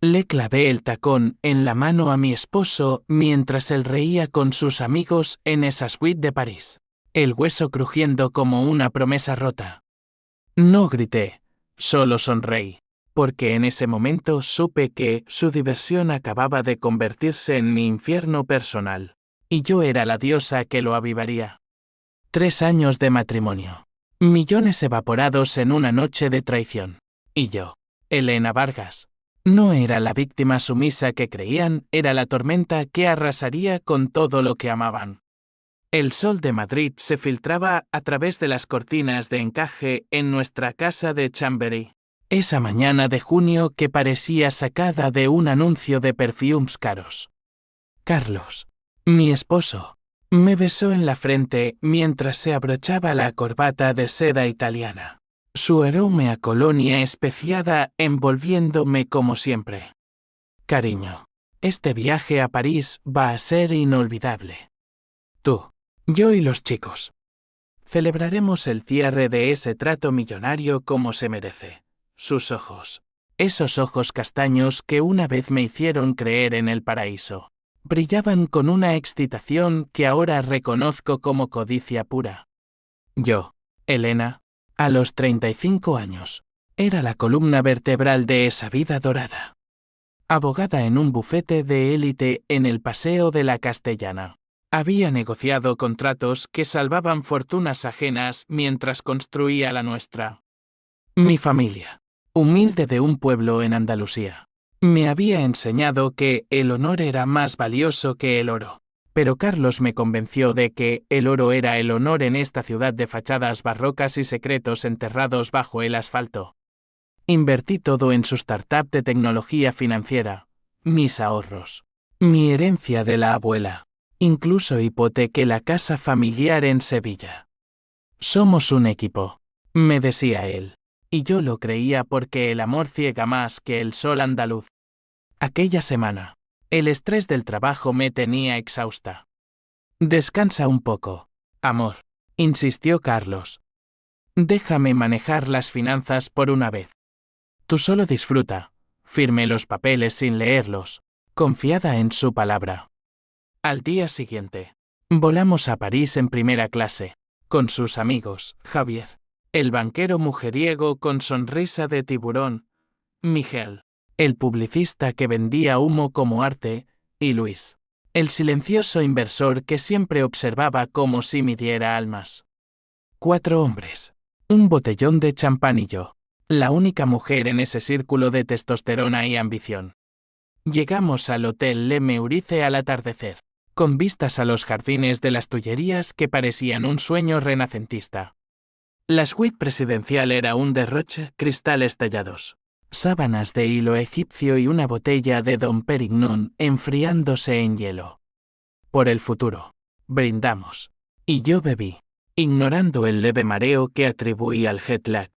Le clavé el tacón en la mano a mi esposo mientras él reía con sus amigos en esa suite de París, el hueso crujiendo como una promesa rota. No grité, solo sonreí, porque en ese momento supe que su diversión acababa de convertirse en mi infierno personal, y yo era la diosa que lo avivaría. 3 años de matrimonio. Millones evaporados en una noche de traición. Y yo, Elena Vargas, no era la víctima sumisa que creían, era la tormenta que arrasaría con todo lo que amaban. El sol de Madrid se filtraba a través de las cortinas de encaje en nuestra casa de Chamberí. Esa mañana de junio que parecía sacada de un anuncio de perfumes caros. Carlos, mi esposo, me besó en la frente mientras se abrochaba la corbata de seda italiana. Su aroma a colonia especiada envolviéndome como siempre. Cariño, este viaje a París va a ser inolvidable. Tú, yo y los chicos. Celebraremos el cierre de ese trato millonario como se merece. Sus ojos. Esos ojos castaños que una vez me hicieron creer en el paraíso. Brillaban con una excitación que ahora reconozco como codicia pura. Yo, Elena, a los 35 años, era la columna vertebral de esa vida dorada. Abogada en un bufete de élite en el Paseo de la Castellana. Había negociado contratos que salvaban fortunas ajenas mientras construía la nuestra. Mi familia, humilde de un pueblo en Andalucía, me había enseñado que el honor era más valioso que el oro. Pero Carlos me convenció de que el oro era el honor en esta ciudad de fachadas barrocas y secretos enterrados bajo el asfalto. Invertí todo en su startup de tecnología financiera, mis ahorros, mi herencia de la abuela. Incluso hipotequé la casa familiar en Sevilla. Somos un equipo, me decía él, y yo lo creía porque el amor ciega más que el sol andaluz. Aquella semana, el estrés del trabajo me tenía exhausta. Descansa un poco, amor, insistió Carlos. Déjame manejar las finanzas por una vez. Tú solo disfruta. Firmé los papeles sin leerlos, confiada en su palabra. Al día siguiente, volamos a París en primera clase, con sus amigos, Javier, el banquero mujeriego con sonrisa de tiburón, Miguel, el publicista que vendía humo como arte, y Luis, el silencioso inversor que siempre observaba como si midiera almas. 4 hombres, un botellón de champán y yo, la única mujer en ese círculo de testosterona y ambición. Llegamos al Hotel Le Meurice al atardecer, con vistas a los jardines de las Tullerías que parecían un sueño renacentista. La suite presidencial era un derroche, cristales tallados, sábanas de hilo egipcio y una botella de Dom Pérignon enfriándose en hielo. Por el futuro, brindamos, y yo bebí, ignorando el leve mareo que atribuí al jet lag.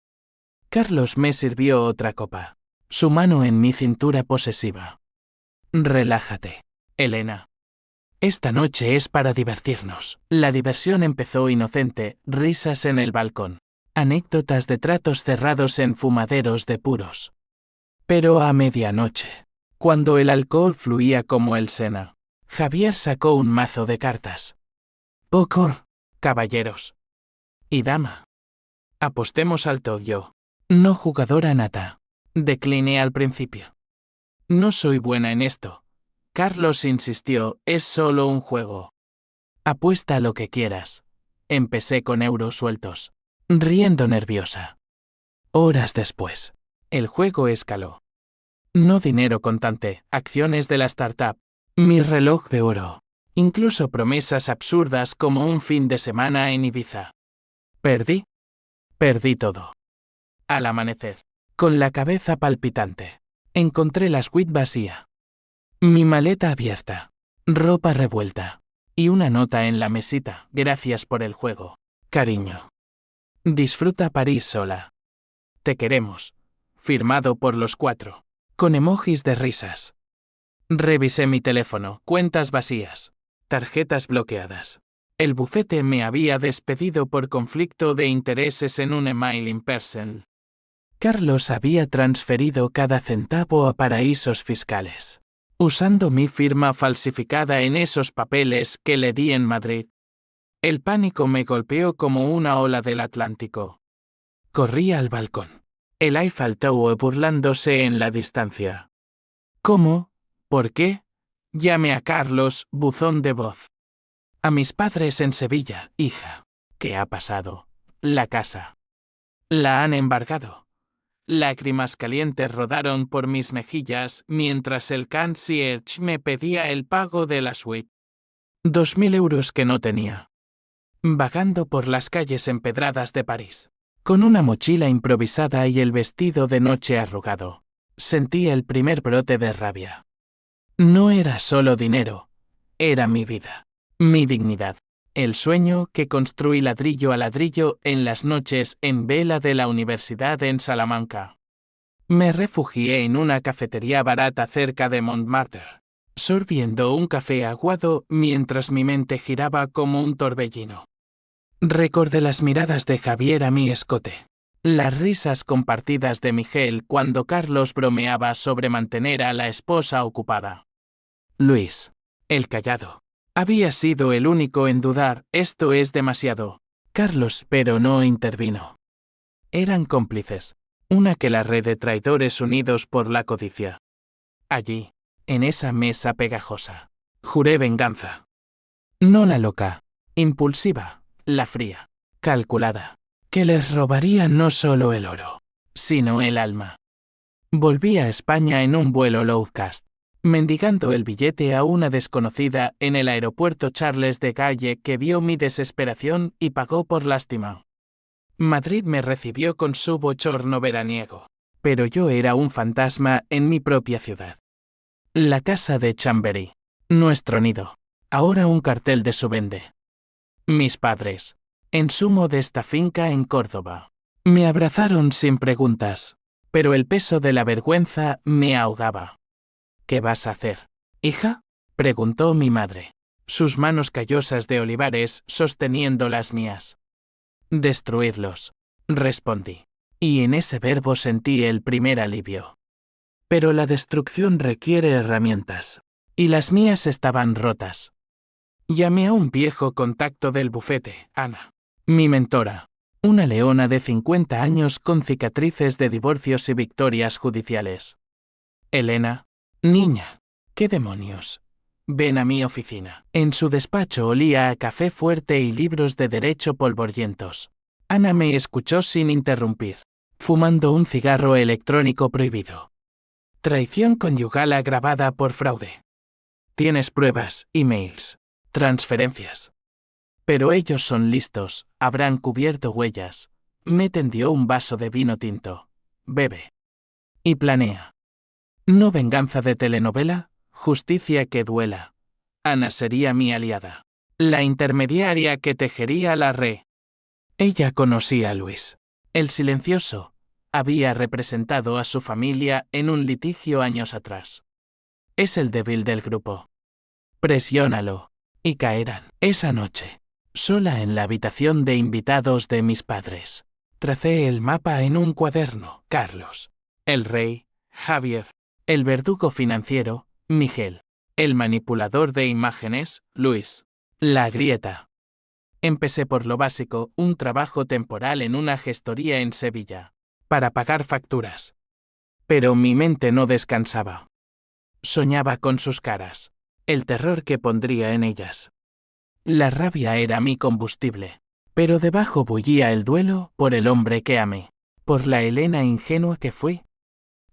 Carlos me sirvió otra copa, su mano en mi cintura posesiva. Relájate, Elena. Esta noche es para divertirnos. La diversión empezó inocente, risas en el balcón, anécdotas de tratos cerrados en fumaderos de puros. Pero a medianoche, cuando el alcohol fluía como el Sena, Javier sacó un mazo de cartas. Póker, caballeros. Y dama. Apostemos alto yo. No jugadora nata. Decliné al principio. No soy buena en esto. Carlos insistió, es solo un juego. Apuesta lo que quieras. Empecé con euros sueltos, riendo nerviosa. Horas después, el juego escaló. No dinero contante, acciones de la startup, mi reloj de oro, incluso promesas absurdas como un fin de semana en Ibiza. Perdí todo. Al amanecer, con la cabeza palpitante, encontré la suite vacía. Mi maleta abierta, ropa revuelta, y una nota en la mesita, gracias por el juego, cariño. Disfruta París sola. Te queremos. Firmado por los 4, con emojis de risas. Revisé mi teléfono, cuentas vacías, tarjetas bloqueadas. El bufete me había despedido por conflicto de intereses en un email in person. Carlos había transferido cada centavo a paraísos fiscales, usando mi firma falsificada en esos papeles que le di en Madrid. El pánico me golpeó como una ola del Atlántico. Corrí al balcón. El Eiffel Tower burlándose en la distancia. ¿Cómo? ¿Por qué? Llamé a Carlos, buzón de voz. A mis padres en Sevilla, hija. ¿Qué ha pasado? La casa. La han embargado. Lágrimas calientes rodaron por mis mejillas mientras el concierge me pedía el pago de la suite. 2.000 euros que no tenía. Vagando por las calles empedradas de París, con una mochila improvisada y el vestido de noche arrugado, sentí el primer brote de rabia. No era solo dinero, era mi vida, mi dignidad, el sueño que construí ladrillo a ladrillo en las noches en vela de la universidad en Salamanca. Me refugié en una cafetería barata cerca de Montmartre, sorbiendo un café aguado mientras mi mente giraba como un torbellino. Recordé las miradas de Javier a mi escote, las risas compartidas de Miguel cuando Carlos bromeaba sobre mantener a la esposa ocupada. Luis, el callado, había sido el único en dudar, esto es demasiado. Carlos, pero no intervino. Eran cómplices, una aquelarre de traidores unidos por la codicia. Allí, en esa mesa pegajosa, juré venganza. No la loca, impulsiva, la fría, calculada, que les robaría no solo el oro, sino el alma. Volví a España en un vuelo low cost, mendigando el billete a una desconocida en el aeropuerto Charles de Gaulle que vio mi desesperación y pagó por lástima. Madrid me recibió con su bochorno veraniego, pero yo era un fantasma en mi propia ciudad. La casa de Chamberí, nuestro nido, ahora un cartel de su vende. Mis padres, en su modesta finca en Córdoba, me abrazaron sin preguntas, pero el peso de la vergüenza me ahogaba. ¿Qué vas a hacer, hija?, preguntó mi madre, sus manos callosas de olivares sosteniendo las mías. Destruirlos, respondí, y en ese verbo sentí el primer alivio. Pero la destrucción requiere herramientas, y las mías estaban rotas. Llamé a un viejo contacto del bufete, Ana, mi mentora, una leona de 50 años con cicatrices de divorcios y victorias judiciales. Elena, niña, ¿qué demonios? Ven a mi oficina. En su despacho olía a café fuerte y libros de derecho polvorientos. Ana me escuchó sin interrumpir, fumando un cigarro electrónico prohibido. Traición conyugal agravada por fraude. Tienes pruebas, emails, transferencias. Pero ellos son listos, habrán cubierto huellas. Me tendió un vaso de vino tinto. Bebe. Y planea. No venganza de telenovela, justicia que duela. Ana sería mi aliada. La intermediaria que tejería la red. Ella conocía a Luis, el silencioso. Había representado a su familia en un litigio años atrás. Es el débil del grupo. Presiónalo, y caerán. Esa noche, sola en la habitación de invitados de mis padres, tracé el mapa en un cuaderno. Carlos, el rey, Javier, el verdugo financiero, Miguel, el manipulador de imágenes, Luis, la grieta. Empecé por lo básico, un trabajo temporal en una gestoría en Sevilla, para pagar facturas. Pero mi mente no descansaba. Soñaba con sus caras, el terror que pondría en ellas. La rabia era mi combustible, pero debajo bullía el duelo por el hombre que amé, por la Elena ingenua que fui.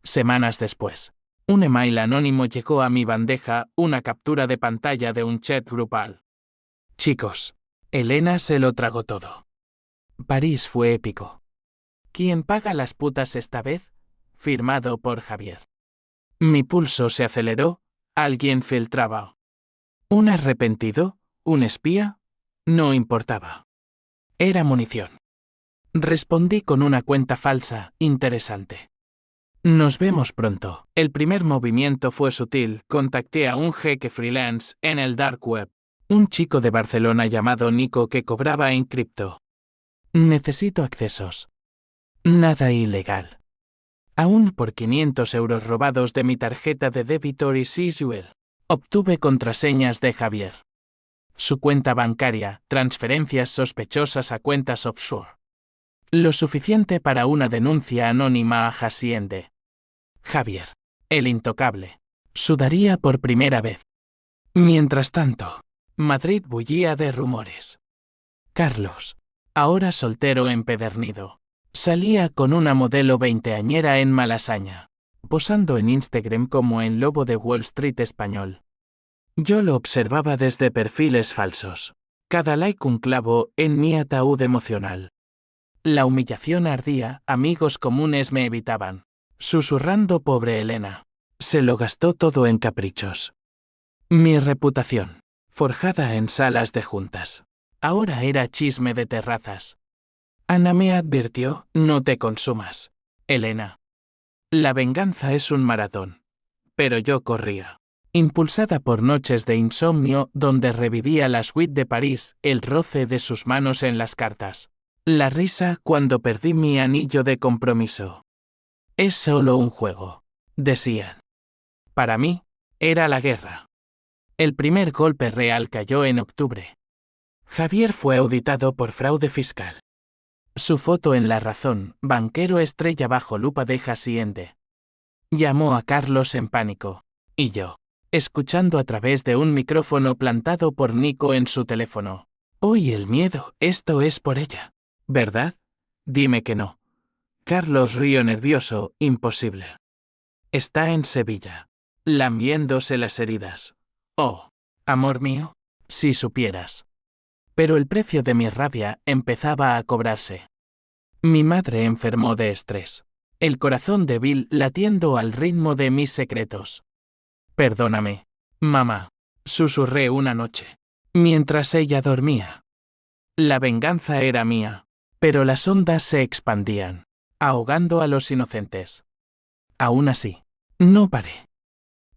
Semanas después, un email anónimo llegó a mi bandeja, una captura de pantalla de un chat grupal. Chicos, Elena se lo tragó todo. París fue épico. ¿Quién paga las putas esta vez? Firmado por Javier. Mi pulso se aceleró, alguien filtraba. ¿Un arrepentido? ¿Un espía? No importaba. Era munición. Respondí con una cuenta falsa, interesante. Nos vemos pronto. El primer movimiento fue sutil, contacté a un jeque freelance en el dark web. Un chico de Barcelona llamado Nico que cobraba en cripto. Necesito accesos. Nada ilegal. Aún por 500 euros robados de mi tarjeta de débito y Sisuel. Obtuve contraseñas de Javier. Su cuenta bancaria, transferencias sospechosas a cuentas offshore. Lo suficiente para una denuncia anónima a Haciende. Javier, el intocable, sudaría por primera vez. Mientras tanto, Madrid bullía de rumores. Carlos, ahora soltero empedernido, salía con una modelo veinteañera en Malasaña, posando en Instagram como el lobo de Wall Street español. Yo lo observaba desde perfiles falsos. Cada like un clavo en mi ataúd emocional. La humillación ardía, amigos comunes me evitaban. Susurrando pobre Elena. Se lo gastó todo en caprichos. Mi reputación, forjada en salas de juntas, ahora era chisme de terrazas. Ana me advirtió, no te consumas, Elena. La venganza es un maratón. Pero yo corría. Impulsada por noches de insomnio donde revivía la suite de París, el roce de sus manos en las cartas. La risa cuando perdí mi anillo de compromiso. Es solo un juego, decían. Para mí, era la guerra. El primer golpe real cayó en octubre. Javier fue auditado por fraude fiscal. Su foto en La Razón, banquero estrella bajo lupa de Haciende. Llamó a Carlos en pánico, y yo, escuchando a través de un micrófono plantado por Nico en su teléfono. Hoy el miedo, esto es por ella. ¿Verdad? Dime que no. Carlos rió nervioso, imposible. Está en Sevilla, lamiéndose las heridas. Oh, amor mío, si supieras. Pero el precio de mi rabia empezaba a cobrarse. Mi madre enfermó de estrés. El corazón débil latiendo al ritmo de mis secretos. Perdóname, mamá, susurré una noche, mientras ella dormía. La venganza era mía, pero las ondas se expandían, ahogando a los inocentes. Aún así, no paré.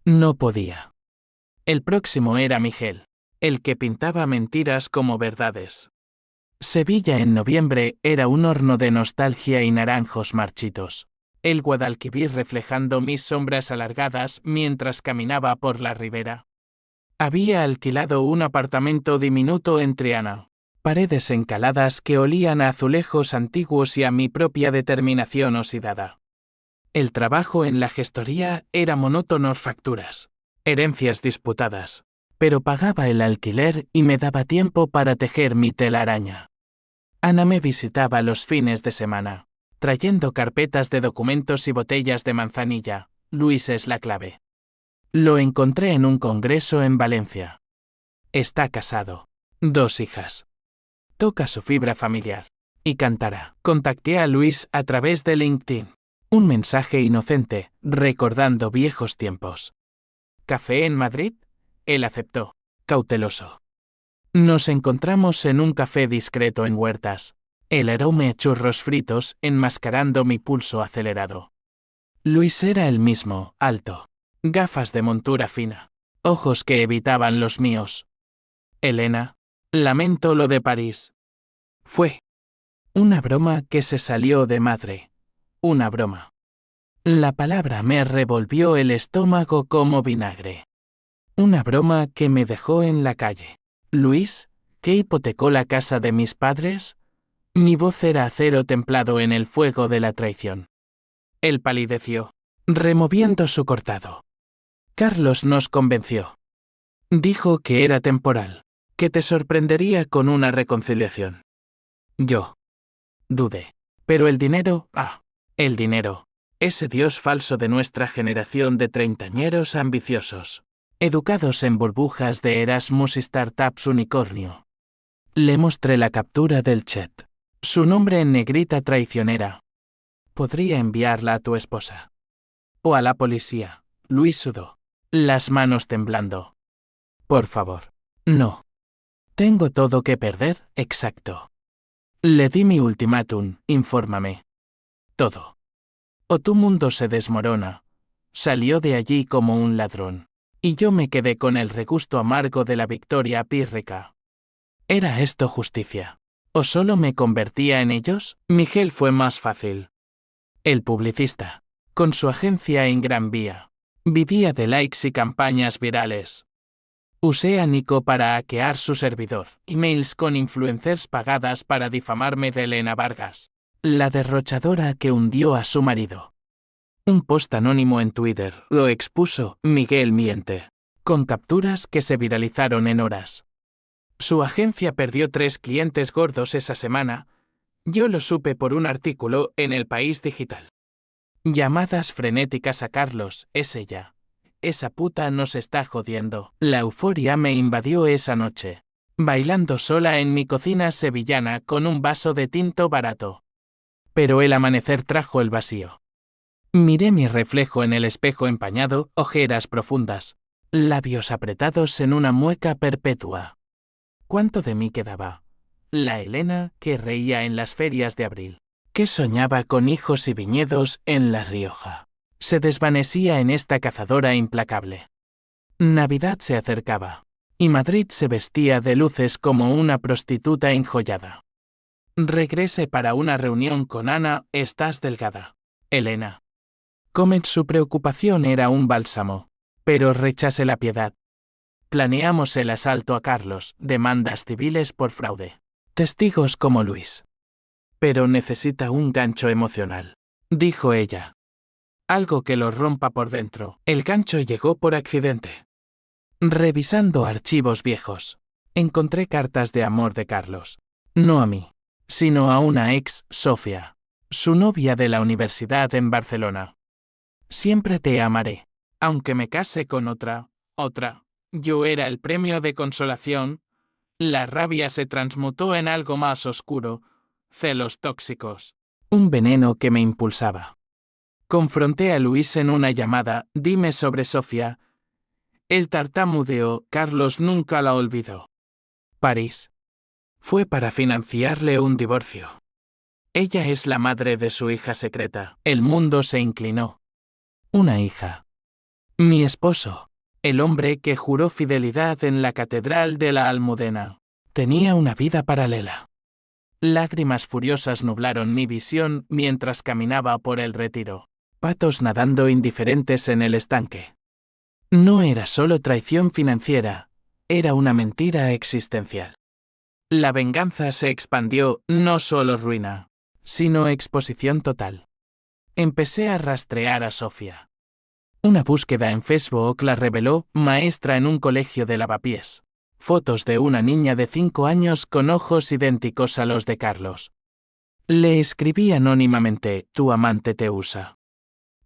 No podía. El próximo era Miguel, el que pintaba mentiras como verdades. Sevilla en noviembre era un horno de nostalgia y naranjos marchitos. El Guadalquivir reflejando mis sombras alargadas mientras caminaba por la ribera. Había alquilado un apartamento diminuto en Triana. Paredes encaladas que olían a azulejos antiguos y a mi propia determinación oxidada. El trabajo en la gestoría era monótonos facturas, herencias disputadas, pero pagaba el alquiler y me daba tiempo para tejer mi telaraña. Ana me visitaba los fines de semana, trayendo carpetas de documentos y botellas de manzanilla. Luis es la clave. Lo encontré en un congreso en Valencia. Está casado, 2 hijas. Toca su fibra familiar. Y cantará. Contacté a Luis a través de LinkedIn. Un mensaje inocente, recordando viejos tiempos. ¿Café en Madrid? Él aceptó, cauteloso. Nos encontramos en un café discreto en Huertas. El aroma a churros fritos enmascarando mi pulso acelerado. Luis era el mismo, alto. Gafas de montura fina. Ojos que evitaban los míos. Elena, lamento lo de París. Fue una broma que se salió de madre. Una broma. La palabra me revolvió el estómago como vinagre. Una broma que me dejó en la calle. Luis, ¿qué hipotecó la casa de mis padres? Mi voz era acero templado en el fuego de la traición. Él palideció, removiendo su cortado. Carlos nos convenció. Dijo que era temporal, que te sorprendería con una reconciliación. Yo dudé. Pero el dinero, el dinero, ese dios falso de nuestra generación de treintañeros ambiciosos, educados en burbujas de Erasmus y startups unicornio. Le mostré la captura del chat. Su nombre en negrita traicionera. Podría enviarla a tu esposa. O a la policía. Luis sudó, las manos temblando. Por favor. No. Tengo todo que perder, exacto. Le di mi ultimátum, infórmame. Todo. O tu mundo se desmorona. Salió de allí como un ladrón. Y yo me quedé con el regusto amargo de la victoria pírrica. ¿Era esto justicia? ¿O solo me convertía en ellos? Miguel fue más fácil. El publicista. con su agencia en Gran Vía. Vivía de likes y campañas virales. Usé a Nico para hackear su servidor, emails con influencers pagadas para difamarme de Elena Vargas, la derrochadora que hundió a su marido. Un post anónimo en Twitter lo expuso, Miguel miente, con capturas que se viralizaron en horas. Su agencia perdió 3 clientes gordos esa semana. Yo lo supe por un artículo en El País Digital. Llamadas frenéticas a Carlos, es ella. Esa puta nos está jodiendo. La euforia me invadió esa noche, bailando sola en mi cocina sevillana con un vaso de tinto barato. Pero el amanecer trajo el vacío. Miré mi reflejo en el espejo empañado, ojeras profundas, labios apretados en una mueca perpetua. ¿Cuánto de mí quedaba? La Elena que reía en las ferias de abril, que soñaba con hijos y viñedos en La Rioja, se desvanecía en esta cazadora implacable. Navidad se acercaba, y Madrid se vestía de luces como una prostituta enjollada. Regrese para una reunión con Ana, estás delgada, Elena. Comet su preocupación era un bálsamo, pero rechacé la piedad. Planeamos el asalto a Carlos, demandas civiles por fraude. Testigos como Luis. Pero necesita un gancho emocional, dijo ella. Algo que lo rompa por dentro. El gancho llegó por accidente. Revisando archivos viejos, encontré cartas de amor de Carlos. No a mí, sino a una ex, Sofía, su novia de la universidad en Barcelona. Siempre te amaré, aunque me case con otra. Yo era el premio de consolación. La rabia se transmutó en algo más oscuro, celos tóxicos. Un veneno que me impulsaba. Confronté a Luis en una llamada, dime sobre Sofía. El tartamudeó, Carlos nunca la olvidó. París. Fue para financiarle un divorcio. Ella es la madre de su hija secreta. El mundo se inclinó. Una hija. Mi esposo, el hombre que juró fidelidad en la Catedral de la Almudena, tenía una vida paralela. Lágrimas furiosas nublaron mi visión mientras caminaba por el retiro. Patos nadando indiferentes en el estanque. No era solo traición financiera, era una mentira existencial. La venganza se expandió, no solo ruina, sino exposición total. Empecé a rastrear a Sofía. Una búsqueda en Facebook la reveló, maestra en un colegio de Lavapiés. Fotos de una niña de 5 años con ojos idénticos a los de Carlos. Le escribí anónimamente, tu amante te usa.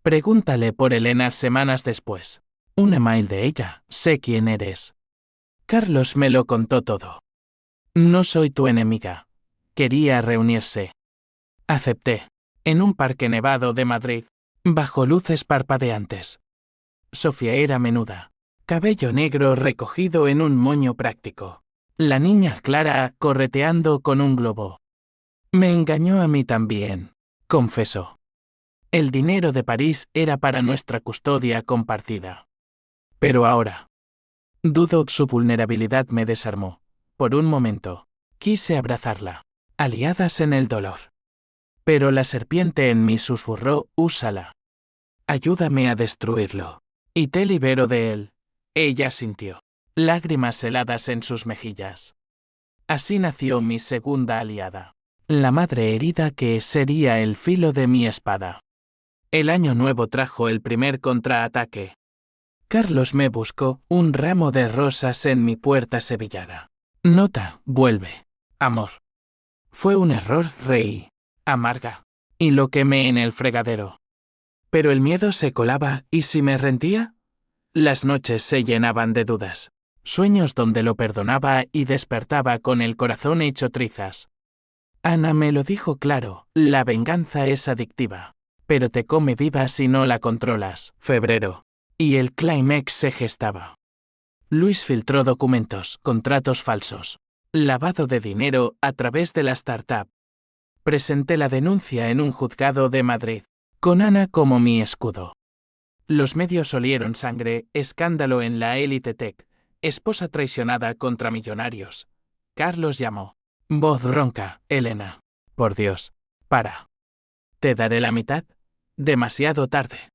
Pregúntale por Elena semanas después. Un email de ella, sé quién eres. Carlos me lo contó todo. No soy tu enemiga. Quería reunirse. Acepté. En un parque nevado de Madrid, bajo luces parpadeantes. Sofía era menuda. Cabello negro recogido en un moño práctico. La niña Clara correteando con un globo. Me engañó a mí también, confesó. El dinero de París era para nuestra custodia compartida. Pero ahora. Dudo su vulnerabilidad me desarmó. Por un momento. Quise abrazarla. Aliadas en el dolor. Pero la serpiente en mí susurró, úsala. Ayúdame a destruirlo. Y te libero de él. Ella sintió. Lágrimas heladas en sus mejillas. Así nació mi segunda aliada. La madre herida que sería el filo de mi espada. El año nuevo trajo el primer contraataque. Carlos me buscó un ramo de rosas en mi puerta sevillana. Nota, vuelve. Amor. Fue un error, reí. Amarga. Y lo quemé en el fregadero. Pero el miedo se colaba, ¿y si me rendía? Las noches se llenaban de dudas. Sueños donde lo perdonaba y despertaba con el corazón hecho trizas. Ana me lo dijo claro, la venganza es adictiva. Pero te come viva si no la controlas. Febrero. Y el clímax se gestaba. Luis filtró documentos, contratos falsos. Lavado de dinero a través de la startup. Presenté la denuncia en un juzgado de Madrid, con Ana como mi escudo. Los medios olieron sangre, escándalo en la Elite Tech, esposa traicionada contra millonarios. Carlos llamó. Voz ronca, Elena. Por Dios, para. ¿Te daré la mitad? demasiado tarde.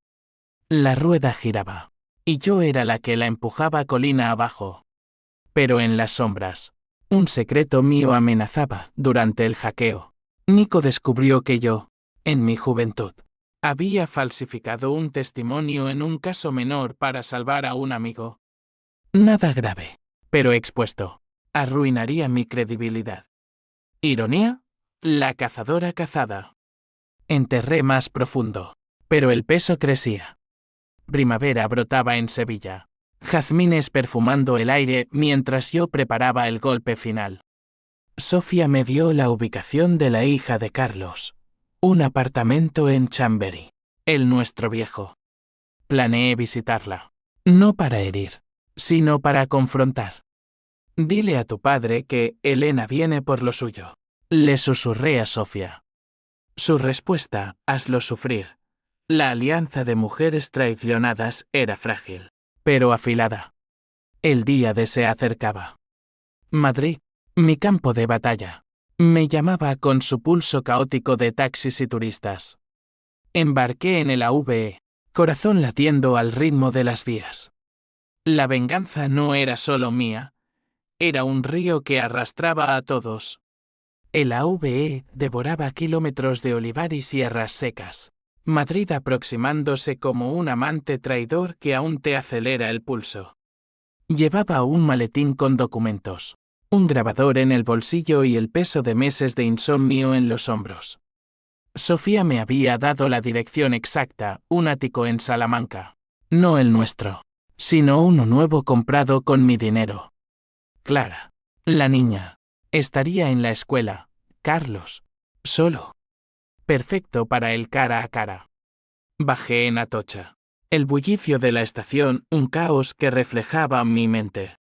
La rueda giraba, y yo era la que la empujaba colina abajo. Pero en las sombras, un secreto mío amenazaba durante el hackeo. Nico descubrió que yo, en mi juventud, había falsificado un testimonio en un caso menor para salvar a un amigo. Nada grave, pero expuesto. Arruinaría mi credibilidad. ¿Ironía? La cazadora cazada. Enterré más profundo, pero el peso crecía. Primavera brotaba en Sevilla. Jazmines perfumando el aire mientras yo preparaba el golpe final. Sofía me dio la ubicación de la hija de Carlos. Un apartamento en Chamberí, el nuestro viejo. Planeé visitarla. No para herir, sino para confrontar. Dile a tu padre que Elena viene por lo suyo. Le susurré a Sofía. Su respuesta, hazlo sufrir. La alianza de mujeres traicionadas era frágil, pero afilada. El día de se acercaba. Madrid, mi campo de batalla, me llamaba con su pulso caótico de taxis y turistas. Embarqué en el AVE, corazón latiendo al ritmo de las vías. La venganza no era solo mía, era un río que arrastraba a todos. El AVE devoraba kilómetros de olivar y sierras secas. Madrid aproximándose como un amante traidor que aún te acelera el pulso. Llevaba un maletín con documentos, un grabador en el bolsillo y el peso de meses de insomnio en los hombros. Sofía me había dado la dirección exacta, un ático en Salamanca. No el nuestro, sino uno nuevo comprado con mi dinero. Clara, la niña, estaría en la escuela. Carlos, solo. Perfecto para el cara a cara. Bajé en Atocha. El bullicio de la estación, un caos que reflejaba mi mente.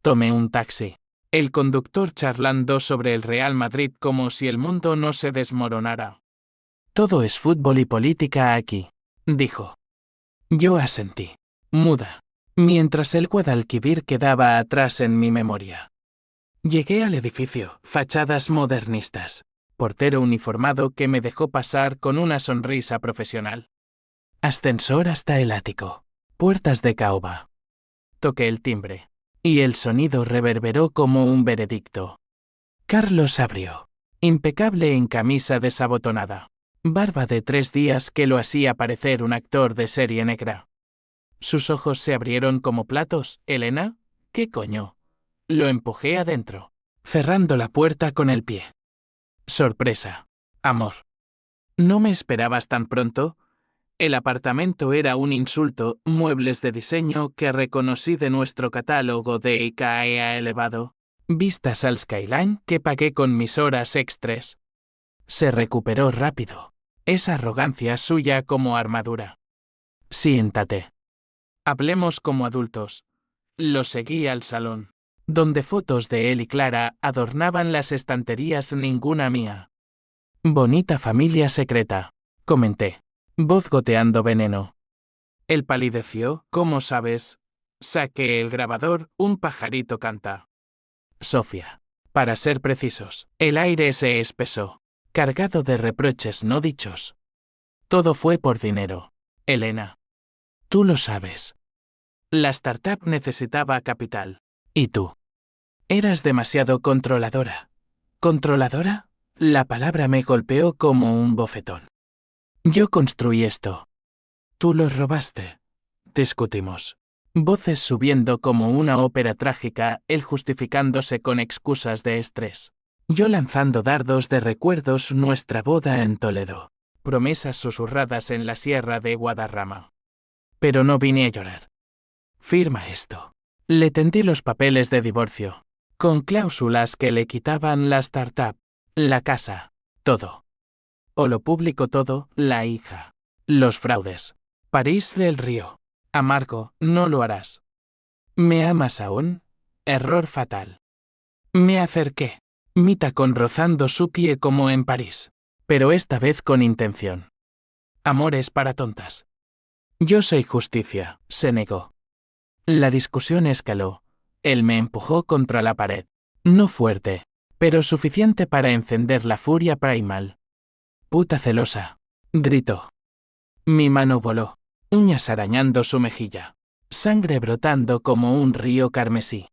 Tomé un taxi. El conductor charlando sobre el Real Madrid como si el mundo no se desmoronara. Todo es fútbol y política aquí, dijo. Yo asentí, muda, mientras el Guadalquivir quedaba atrás en mi memoria. Llegué al edificio, fachadas modernistas, portero uniformado que me dejó pasar con una sonrisa profesional. Ascensor hasta el ático, puertas de caoba. Toqué el timbre, y el sonido reverberó como un veredicto. Carlos abrió, impecable en camisa desabotonada, barba de 3 días que lo hacía parecer un actor de serie negra. Sus ojos se abrieron como platos. ¿Elena? ¿Qué coño? Lo empujé adentro, cerrando la puerta con el pie. Sorpresa. Amor. ¿No me esperabas tan pronto? El apartamento era un insulto, muebles de diseño que reconocí de nuestro catálogo de IKEA elevado, vistas al skyline que pagué con mis horas extras. Se recuperó rápido, esa arrogancia suya como armadura. Siéntate. Hablemos como adultos. Lo seguí al salón, donde fotos de él y Clara adornaban las estanterías, ninguna mía. Bonita familia secreta, comenté, voz goteando veneno. Él palideció. ¿Cómo sabes? Saqué el grabador, un pajarito canta. Sofía. Para ser precisos, el aire se espesó, cargado de reproches no dichos. Todo fue por dinero, Elena. Tú lo sabes. La startup necesitaba capital. ¿Y tú? Eras demasiado controladora. ¿Controladora? La palabra me golpeó como un bofetón. Yo construí esto. Tú lo robaste. Discutimos. Voces subiendo como una ópera trágica, él justificándose con excusas de estrés. Yo lanzando dardos de recuerdos, nuestra boda en Toledo. Promesas susurradas en la sierra de Guadarrama. Pero no vine a llorar. Firma esto. Le tendí los papeles de divorcio, con cláusulas que le quitaban la startup, la casa, todo. O lo público todo, la hija, los fraudes. París del Río. Amargo, no lo harás. ¿Me amas aún? Error fatal. Me acerqué, mi tacón rozando su pie como en París, pero esta vez con intención. Amores para tontas. Yo soy justicia, se negó. La discusión escaló. Él me empujó contra la pared. No fuerte, pero suficiente para encender la furia primal. Puta celosa, gritó. Mi mano voló, uñas arañando su mejilla, sangre brotando como un río carmesí.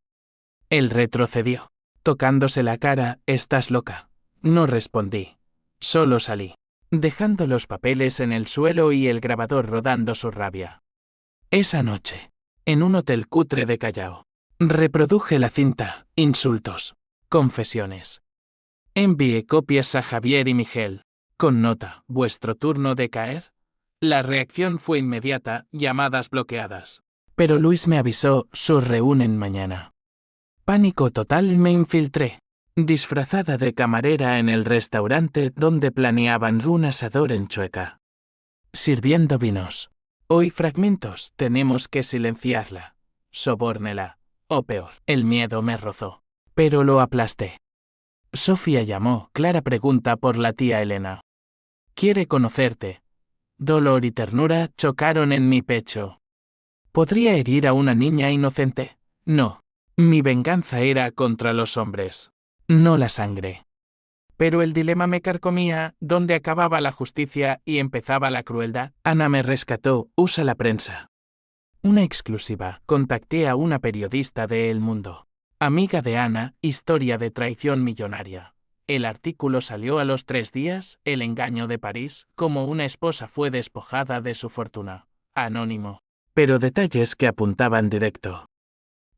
Él retrocedió, tocándose la cara. «¿Estás loca?». No respondí. Solo salí, dejando los papeles en el suelo y el grabador rodando su rabia. Esa noche, en un hotel cutre de Callao, reproduje la cinta, insultos, confesiones. Envié copias a Javier y Miguel, con nota, ¿vuestro turno de caer? La reacción fue inmediata, llamadas bloqueadas. Pero Luis me avisó, «Sus reúnen mañana». Pánico total, me infiltré, disfrazada de camarera en el restaurante donde planeaban un asador en Chueca. Sirviendo vinos. Hoy fragmentos, tenemos que silenciarla. Sobórnela. O peor, el miedo me rozó. Pero lo aplasté. Sofía llamó. Clara pregunta por la tía Elena. Quiere conocerte. Dolor y ternura chocaron en mi pecho. ¿Podría herir a una niña inocente? No. Mi venganza era contra los hombres, no la sangre. Pero el dilema me carcomía, ¿dónde acababa la justicia y empezaba la crueldad? Ana me rescató. Usa la prensa. Una exclusiva. Contacté a una periodista de El Mundo. Amiga de Ana, historia de traición millonaria. El artículo salió a los 3 días, el engaño de París, como una esposa fue despojada de su fortuna. Anónimo. Pero detalles que apuntaban directo.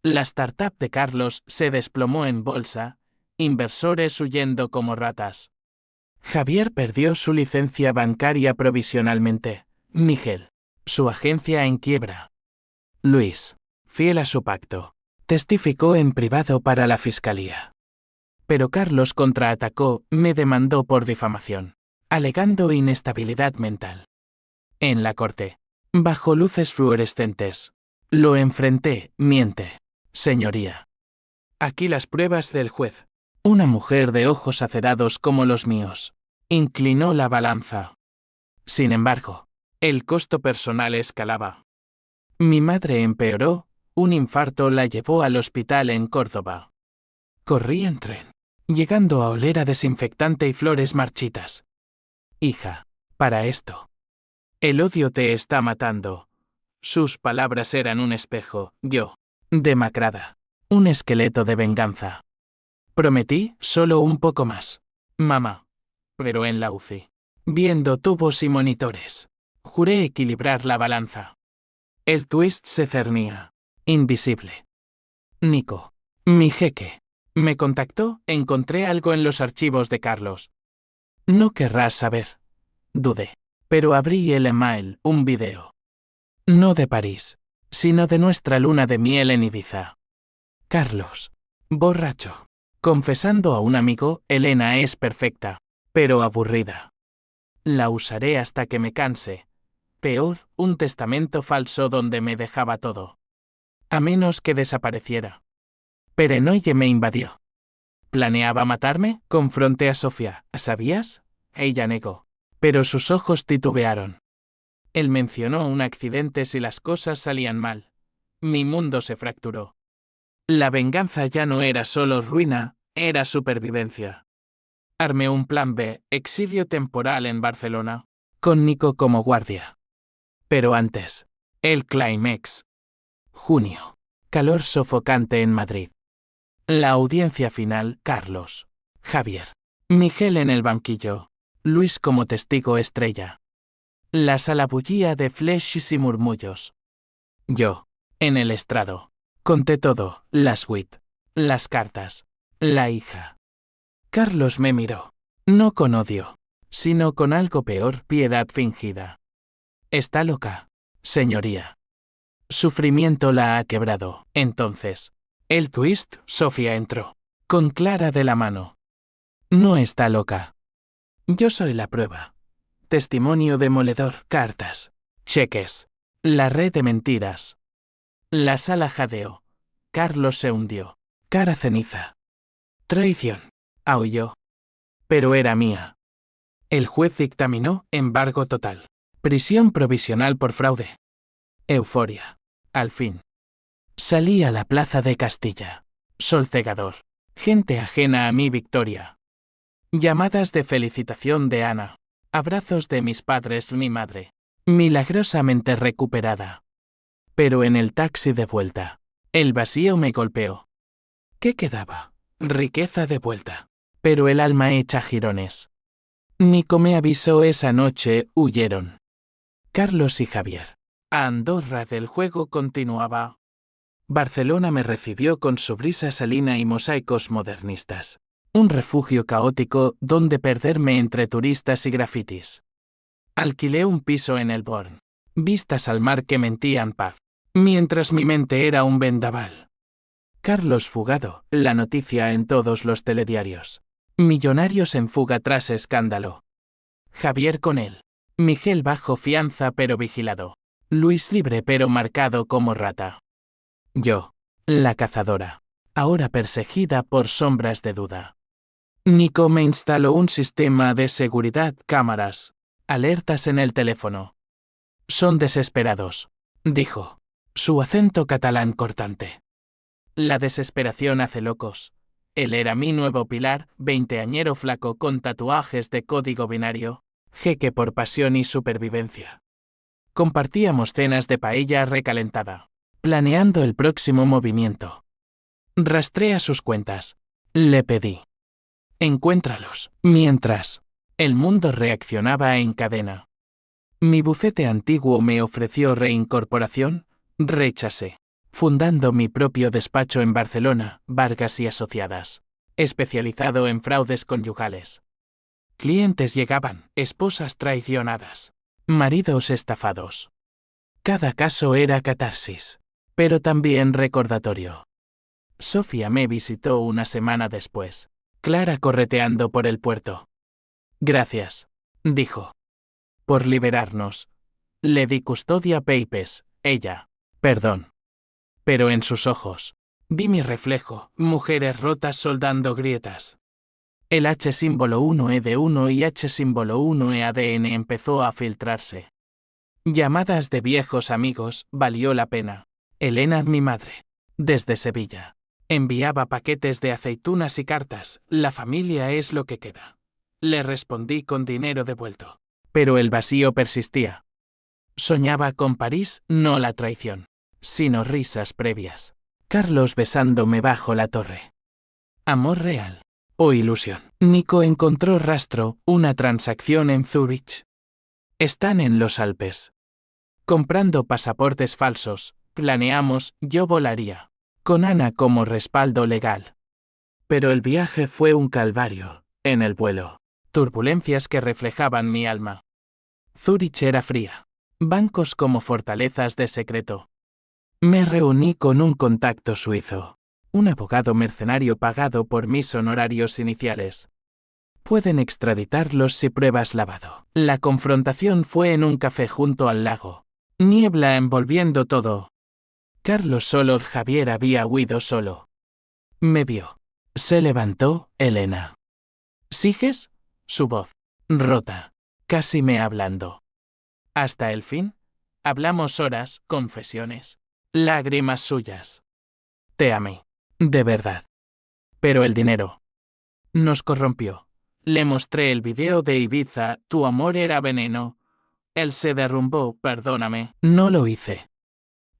La startup de Carlos se desplomó en bolsa, inversores huyendo como ratas. Javier perdió su licencia bancaria provisionalmente. Miguel, su agencia en quiebra. Luis, fiel a su pacto, testificó en privado para la fiscalía. Pero Carlos contraatacó, me demandó por difamación, alegando inestabilidad mental. En la corte, bajo luces fluorescentes, lo enfrenté. Miente, señoría. Aquí las pruebas del juez. Una mujer de ojos acerados como los míos inclinó la balanza. Sin embargo, el costo personal escalaba. Mi madre empeoró, un infarto la llevó al hospital en Córdoba. Corrí en tren, llegando a oler a desinfectante y flores marchitas. Hija, para esto. El odio te está matando. Sus palabras eran un espejo, yo, demacrada, un esqueleto de venganza. Prometí, solo un poco más. Mamá. Pero en la UCI, viendo tubos y monitores, juré equilibrar la balanza. El twist se cernía, invisible. Nico, mi jeque, me contactó. Encontré algo en los archivos de Carlos. No querrás saber. Dudé, pero abrí el email, un video. No de París, sino de nuestra luna de miel en Ibiza. Carlos, borracho, confesando a un amigo, Elena es perfecta, pero aburrida. La usaré hasta que me canse. Peor, un testamento falso donde me dejaba todo. A menos que desapareciera. Perenoye me invadió. ¿Planeaba matarme? Confronté a Sofía. ¿Sabías? Ella negó. Pero sus ojos titubearon. Él mencionó un accidente si las cosas salían mal. Mi mundo se fracturó. La venganza ya no era solo ruina, era supervivencia. Armé un plan B, exilio temporal en Barcelona, con Nico como guardia. Pero antes, el clímax. Junio. Calor sofocante en Madrid. La audiencia final, Carlos, Javier, Miguel en el banquillo, Luis como testigo estrella. La sala bullía de flashes y murmullos. Yo, en el estrado, conté todo, la suite, las cartas, la hija. Carlos me miró, no con odio, sino con algo peor, piedad fingida. Está loca, señoría. Sufrimiento la ha quebrado. Entonces, el twist, Sofía entró, con Clara de la mano. No está loca. Yo soy la prueba. Testimonio demoledor, cartas, cheques, la red de mentiras. La sala jadeó. Carlos se hundió. Cara ceniza. Traición, aulló. Pero era mía. El juez dictaminó embargo total. Prisión provisional por fraude. Euforia. Al fin. Salí a la plaza de Castilla. Sol cegador. Gente ajena a mi victoria. Llamadas de felicitación de Ana. Abrazos de mis padres, mi madre. milagrosamente recuperada. Pero en el taxi de vuelta, el vacío me golpeó. ¿Qué quedaba? Riqueza de vuelta. Pero el alma hecha jirones. Nico me avisó esa noche, huyeron. Carlos y Javier. A Andorra del juego continuaba. Barcelona me recibió con su brisa salina y mosaicos modernistas. Un refugio caótico donde perderme entre turistas y grafitis. Alquilé un piso en el Born. Vistas al mar que mentían paz. Mientras mi mente era un vendaval. Carlos fugado, la noticia en todos los telediarios. Millonarios en fuga tras escándalo. Javier con él. Miguel bajo fianza pero vigilado. Luis libre pero marcado como rata. Yo, la cazadora. Ahora perseguida por sombras de duda. Nico me instaló un sistema de seguridad, cámaras, alertas en el teléfono. Son desesperados, dijo. Su acento catalán cortante. La desesperación hace locos. Él era mi nuevo pilar, veinteañero flaco con tatuajes de código binario, jeque por pasión y supervivencia. Compartíamos cenas de paella recalentada, planeando el próximo movimiento. Rastrea sus cuentas. Le pedí. Encuéntralos. Mientras, el mundo reaccionaba en cadena. Mi bufete antiguo me ofreció reincorporación, rechacé. Fundando mi propio despacho en Barcelona, Vargas y Asociadas, especializado en fraudes conyugales. Clientes llegaban, esposas traicionadas, maridos estafados. Cada caso era catarsis, pero también recordatorio. Sofía me visitó una semana después, Clara correteando por el puerto. Gracias, dijo. Por liberarnos. Le di custodia a Peipes, ella. Perdón. Pero en sus ojos, vi mi reflejo, mujeres rotas soldando grietas. El H símbolo 1E1 y H símbolo 1E-ADN empezó a filtrarse. Llamadas de viejos amigos, valió la pena. Elena, mi madre, desde Sevilla. Enviaba paquetes de aceitunas y cartas, la familia es lo que queda. Le respondí con dinero devuelto. Pero el vacío persistía. Soñaba con París, no la traición, sino risas previas. Carlos besándome bajo la torre. Amor real. O ilusión. Nico encontró rastro, una transacción en Zúrich. Están en los Alpes. Comprando pasaportes falsos, planeamos, yo volaría. Con Ana como respaldo legal. Pero el viaje fue un calvario, en el vuelo. Turbulencias que reflejaban mi alma. Zúrich era fría. Bancos como fortalezas de secreto. Me reuní con un contacto suizo. Un abogado mercenario pagado por mis honorarios iniciales. Pueden extraditarlos si pruebas lavado. La confrontación fue en un café junto al lago. Niebla envolviendo todo. Carlos solo, Javier había huido solo. Me vio. Se levantó, Elena. ¿Sigues? Su voz, rota, casi me hablando. Hasta el fin, hablamos horas, confesiones, lágrimas suyas. Te amé, de verdad. Pero el dinero nos corrompió. Le mostré el video de Ibiza, tu amor era veneno. Él se derrumbó, perdóname. No lo hice.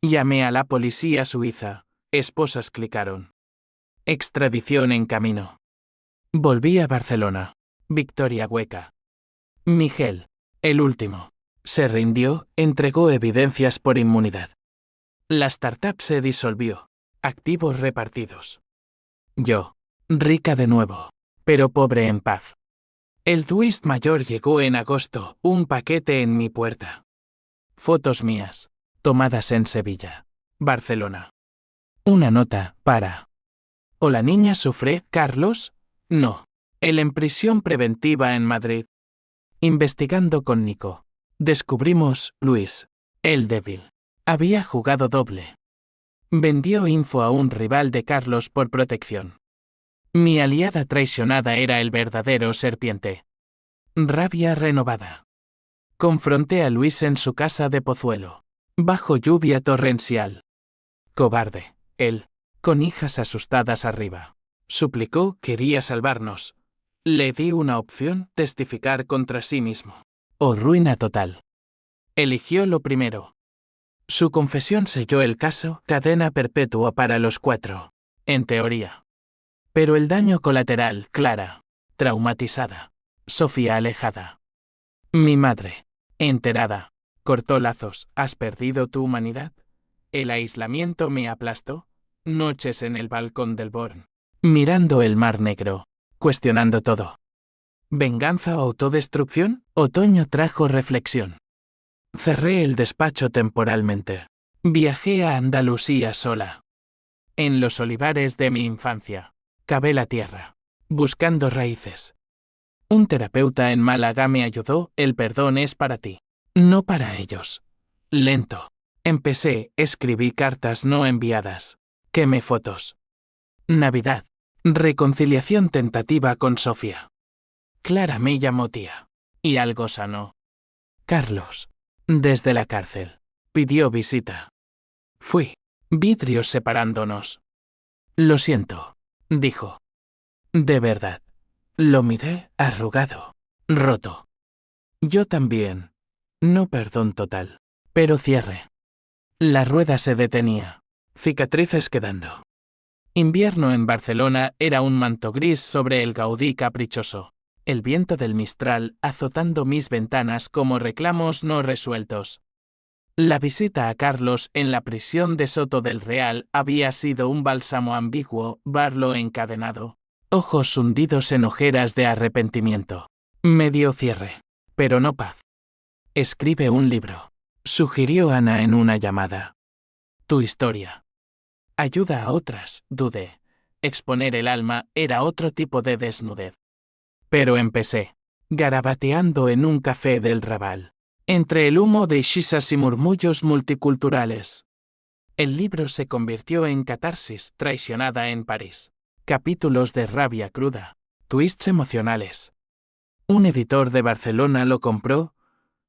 Llamé a la policía suiza, esposas clicaron. Extradición en camino. Volví a Barcelona. Victoria hueca. Miguel, el último, se rindió, entregó evidencias por inmunidad. La startup se disolvió. Activos repartidos. Yo, rica de nuevo, pero pobre en paz. El twist mayor llegó en agosto, un paquete en mi puerta. Fotos mías, tomadas en Sevilla, Barcelona. Una nota, para. ¿O la niña sufre, Carlos? No. Él en prisión preventiva en Madrid. Investigando con Nico. Descubrimos, Luis, el débil. Había jugado doble. Vendió info a un rival de Carlos por protección. Mi aliada traicionada era el verdadero serpiente. Rabia renovada. Confronté a Luis en su casa de Pozuelo. Bajo lluvia torrencial. Cobarde, él, con hijas asustadas arriba. Suplicó, quería salvarnos. Le di una opción, testificar contra sí mismo. O ruina total. Eligió lo primero. Su confesión selló el caso, cadena perpetua para los 4. En teoría. Pero el daño colateral, Clara. Traumatizada. Sofía alejada. Mi madre. Enterada. Cortó lazos. ¿Has perdido tu humanidad? El aislamiento me aplastó. Noches en el balcón del Born. Mirando el mar negro. Cuestionando todo. ¿Venganza o autodestrucción? Otoño trajo reflexión. Cerré el despacho temporalmente. Viajé a Andalucía sola. En los olivares de mi infancia. Cavé la tierra. Buscando raíces. Un terapeuta en Málaga me ayudó, el perdón es para ti. No para ellos. Lento. Empecé, escribí cartas no enviadas. Quemé fotos. Navidad. Reconciliación tentativa con Sofía. Clara me llamó tía. Y algo sanó. Carlos. Desde la cárcel. Pidió visita. Fui. Vidrios separándonos. Lo siento. Dijo. De verdad. Lo miré, arrugado. Roto. Yo también. No perdón total. Pero cierre. La rueda se detenía. Cicatrices quedando. Invierno en Barcelona era un manto gris sobre el Gaudí caprichoso. El viento del Mistral azotando mis ventanas como reclamos no resueltos. La visita a Carlos en la prisión de Soto del Real había sido un bálsamo ambiguo, verlo encadenado. Ojos hundidos en ojeras de arrepentimiento. Medio cierre. Pero no paz. Escribe un libro. Sugirió Ana en una llamada. Tu historia. Ayuda a otras, dudé. Exponer el alma era otro tipo de desnudez. Pero empecé. Garabateando en un café del Raval. Entre el humo de shisas y murmullos multiculturales. El libro se convirtió en catarsis traicionada en París. Capítulos de rabia cruda. Twists emocionales. Un editor de Barcelona lo compró.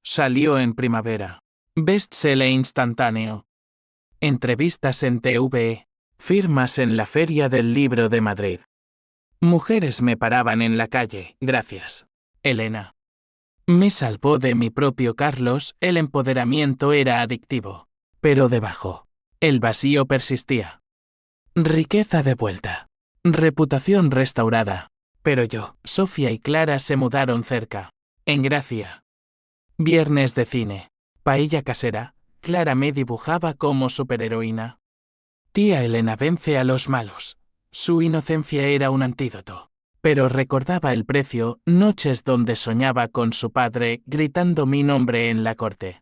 Salió en primavera. Bestseller instantáneo. Entrevistas en TVE. Firmas en la Feria del Libro de Madrid. Mujeres me paraban en la calle, gracias. Elena. Me salvó de mi propio Carlos, el empoderamiento era adictivo. Pero debajo. El vacío persistía. Riqueza de vuelta. Reputación restaurada. Pero yo, Sofía y Clara se mudaron cerca. En Gracia. Viernes de cine. Paella casera. Clara me dibujaba como superheroína. Tía Elena vence a los malos. Su inocencia era un antídoto. Pero recordaba el precio, noches donde soñaba con su padre, gritando mi nombre en la corte.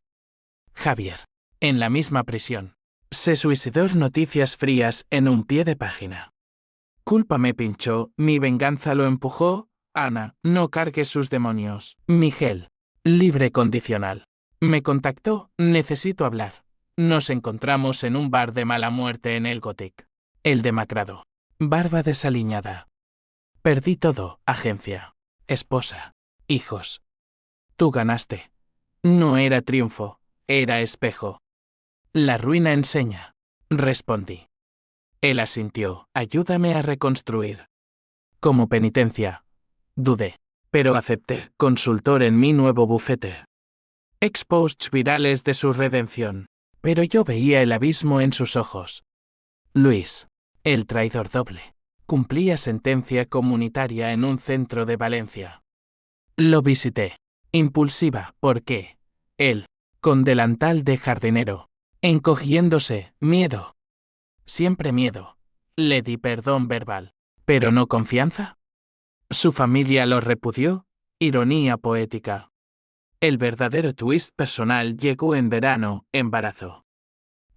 Javier. En la misma prisión. Se suicidó. Noticias frías en un pie de página. Culpa me pinchó, mi venganza lo empujó. Ana, no cargue sus demonios. Miguel. Libre condicional. Me contactó, necesito hablar. Nos encontramos en un bar de mala muerte en el Gothic. El demacrado. Barba desaliñada. Perdí todo, agencia. Esposa. Hijos. Tú ganaste. No era triunfo, era espejo. La ruina enseña. Respondí. Él asintió, ayúdame a reconstruir. Como penitencia. Dudé. Pero acepté, consultor en mi nuevo bufete. Exposts virales de su redención. Pero yo veía el abismo en sus ojos. Luis. El traidor doble. Cumplía sentencia comunitaria en un centro de Valencia. Lo visité. Impulsiva, ¿por qué? Él, con delantal de jardinero. Encogiéndose, miedo. Siempre miedo. Le di perdón verbal. ¿Pero no confianza? Su familia lo repudió. Ironía poética. El verdadero twist personal llegó en verano, embarazo.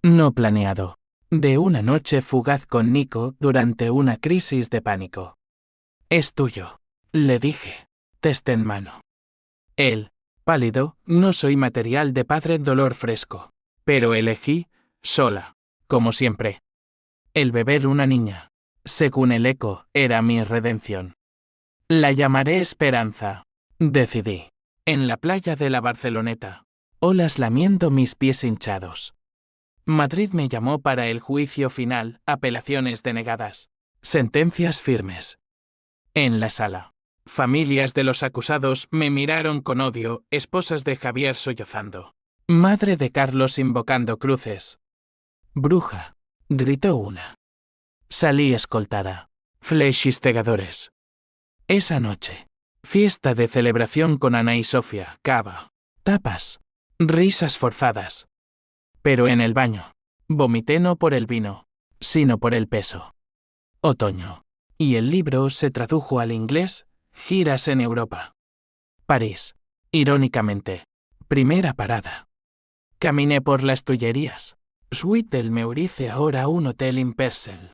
No planeado. De una noche fugaz con Nico durante una crisis de pánico. Es tuyo. Le dije. Test en mano. Él, pálido, no soy material de padre dolor fresco. Pero elegí, sola, como siempre. El beber una niña. Según el eco, era mi redención. La llamaré Esperanza. Decidí. En la playa de la Barceloneta. Olas lamiendo mis pies hinchados. Madrid me llamó para el juicio final, apelaciones denegadas. Sentencias firmes. En la sala. Familias de los acusados me miraron con odio, esposas de Javier sollozando. Madre de Carlos invocando cruces. Bruja, gritó una. Salí escoltada. Flechistegadores. Esa noche. Fiesta de celebración con Ana y Sofía, cava. Tapas. Risas forzadas. Pero en el baño. Vomité no por el vino, sino por el peso. Otoño. Y el libro se tradujo al inglés, Giras en Europa. París. Irónicamente. Primera parada. Caminé por las Tullerías. Suite del Meurice, ahora un hotel in Purcell.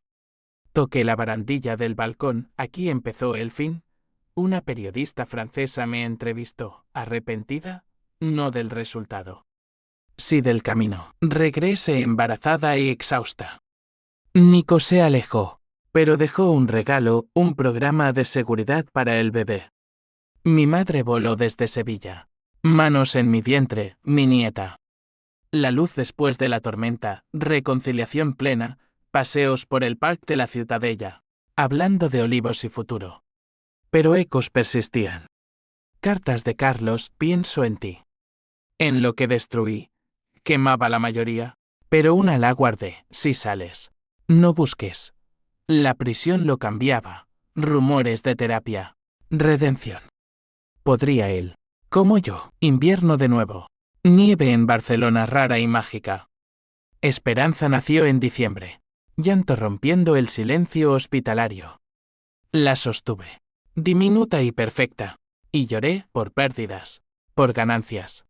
Toqué la barandilla del balcón, aquí empezó el fin. Una periodista francesa me entrevistó, arrepentida, no del resultado. Sí del camino. Regresé embarazada y exhausta. Nico se alejó, pero dejó un regalo, un programa de seguridad para el bebé. Mi madre voló desde Sevilla. Manos en mi vientre, mi nieta. La luz después de la tormenta, reconciliación plena, paseos por el parque de la Ciutadella, hablando de olivos y futuro. Pero ecos persistían. Cartas de Carlos, pienso en ti. En lo que destruí. Quemaba la mayoría, pero una la guardé, si sales. No busques. La prisión lo cambiaba. Rumores de terapia. Redención. Podría él. Como yo. Invierno de nuevo. Nieve en Barcelona rara y mágica. Esperanza nació en diciembre. Llanto rompiendo el silencio hospitalario. La sostuve. Diminuta y perfecta. Y lloré por pérdidas. Por ganancias.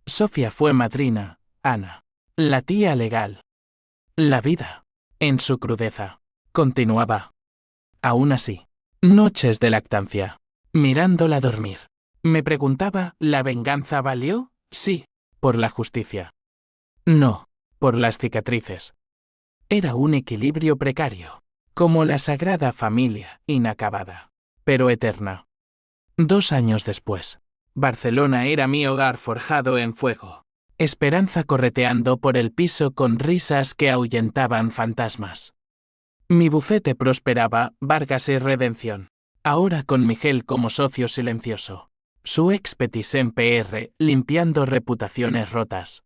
Sofía fue madrina, Ana. La tía legal. La vida. En su crudeza. Continuaba. Aún así. Noches de lactancia. Mirándola dormir. Me preguntaba, ¿la venganza valió? Sí. Por la justicia. No. Por las cicatrices. Era un equilibrio precario. Como la Sagrada Familia, inacabada. Pero eterna. 2 años después. Barcelona era mi hogar forjado en fuego. Esperanza correteando por el piso con risas que ahuyentaban fantasmas. Mi bufete prosperaba, Vargas y Redención. Ahora con Miguel como socio silencioso. Su ex Petisen PR, limpiando reputaciones rotas.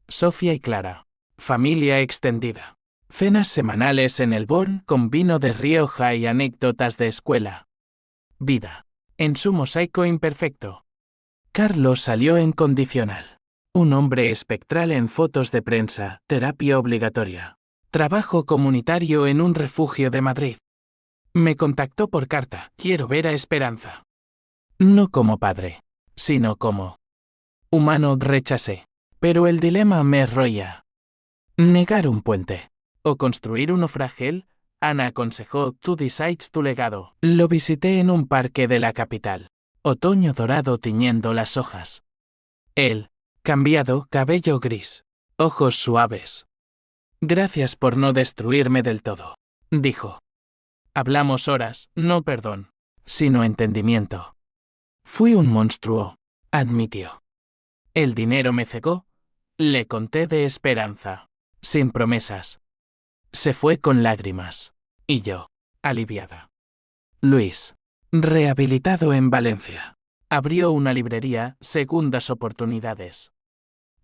Sofía y Clara. Familia extendida. Cenas semanales en el Born con vino de Rioja y anécdotas de escuela. Vida. En su mosaico imperfecto. Carlos salió en condicional. Un hombre espectral en fotos de prensa, terapia obligatoria. Trabajo comunitario en un refugio de Madrid. Me contactó por carta, quiero ver a Esperanza. No como padre, sino como humano rechacé. Pero el dilema me roía. Negar un puente. O construir uno frágil, Ana aconsejó, tú decides tu legado. Lo visité en un parque de la capital. Otoño dorado tiñendo las hojas. Él, cambiado, cabello gris. Ojos suaves. Gracias por no destruirme del todo, dijo. Hablamos horas, no perdón, sino entendimiento. Fui un monstruo, admitió. El dinero me cegó. Le conté de Esperanza, sin promesas. Se fue con lágrimas. Y yo, aliviada. Luis, rehabilitado en Valencia. Abrió una librería, segundas oportunidades.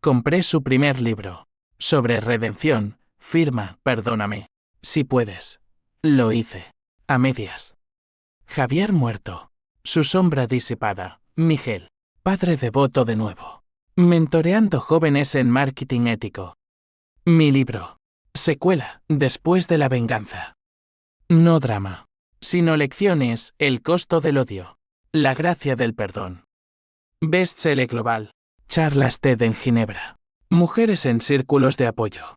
Compré su primer libro. Sobre redención, firma, perdóname. Si puedes. Lo hice. A medias. Javier muerto. Su sombra disipada. Miguel. Padre devoto de nuevo. Mentoreando jóvenes en marketing ético. Mi libro. Secuela, después de la venganza. No drama, sino lecciones, el costo del odio. La gracia del perdón. Bestseller global. Charlas TED en Ginebra. Mujeres en círculos de apoyo.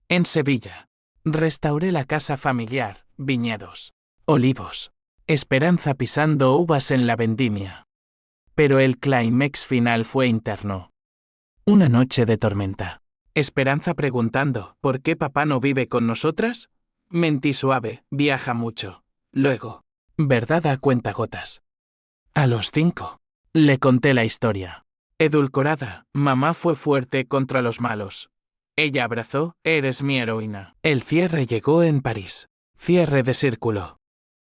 En Sevilla. Restauré la casa familiar, viñedos. Olivos. Esperanza pisando uvas en la vendimia. Pero el clímax final fue interno. Una noche de tormenta. Esperanza preguntando, ¿por qué papá no vive con nosotras? Mentí suave, viaja mucho. Luego, verdad a cuentagotas. A los 5. Le conté la historia. Edulcorada, mamá fue fuerte contra los malos. Ella abrazó, eres mi heroína. El cierre llegó en París. Cierre de círculo.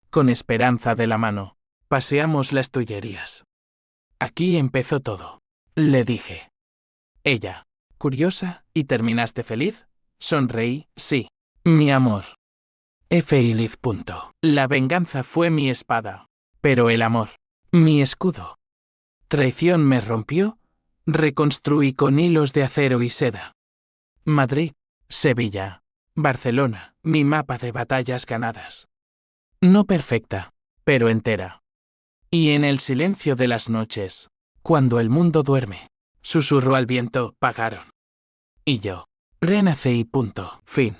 Con Esperanza de la mano, paseamos las Tullerías. Aquí empezó todo. Le dije. Ella. Curiosa, ¿y terminaste feliz? Sonreí, sí. Mi amor. Feliz. La venganza fue mi espada. Pero el amor. Mi escudo. Traición me rompió. Reconstruí con hilos de acero y seda. Madrid. Sevilla. Barcelona. Mi mapa de batallas ganadas. No perfecta, pero entera. Y en el silencio de las noches, cuando el mundo duerme, susurró al viento, pagaron. Y yo. Renací. Fin.